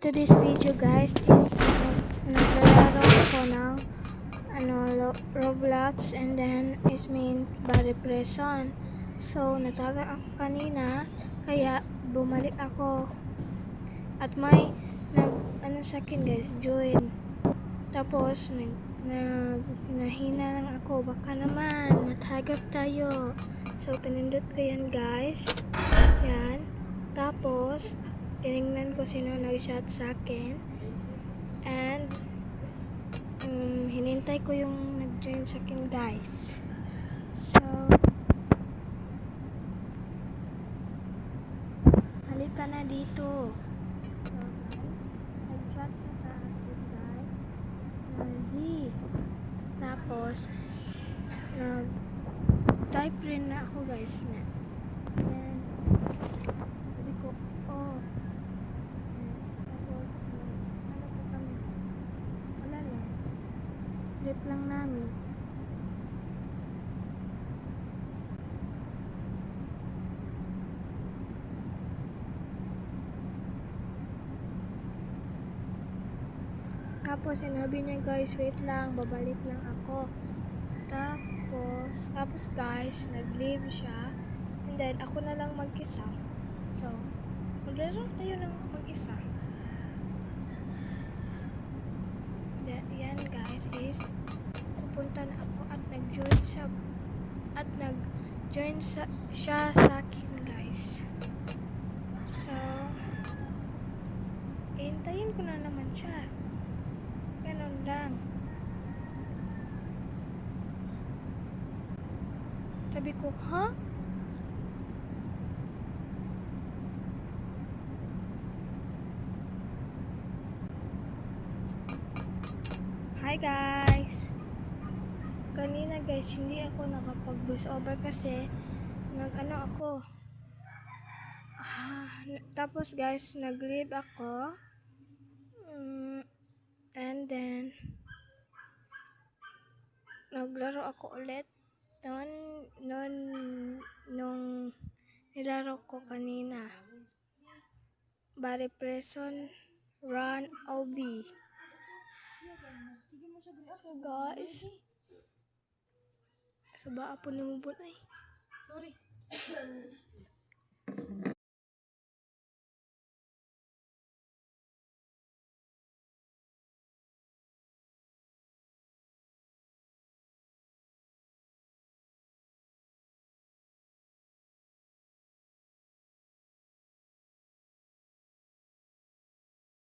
Today's video guys is naglalaro ako ng Roblox, and then it means body prison. So nataga ako kanina kaya bumalik ako at may sa akin guys, join. Tapos nahina lang ako, baka naman matagak tayo. So pinindot ko yan guys, yan. Tapos tinignan ko sino nag-shot sa akin, and hinintay ko yung nag-join sa akin guys. So halika na dito. So guys, nag-shot siya sa akin guys na Z. Tapos nag-type rin na ako guys na. Then sabi ko, oh. Tapos ano po kami, wala lang, trip lang namin. Tapos sinabi niya guys, wait lang, babalik lang ako. Tapos guys, nag-leave siya, and then ako na lang mag-isa. So maglaro tayo ng mag-isa. Then yan guys is pupunta na ako at nag-join siya sa akin guys. So hintayin ko na naman siya. Ganun lang. Sabi ko, ha? Hi guys! Kanina guys, hindi ako nakapag-voice over kasi ako. Tapos guys, nag-leave ako. And then naglaro ako ulit nung nilaro ko kanina. Body prison run OB. Guys, sabaa po ni mo ay. Sorry.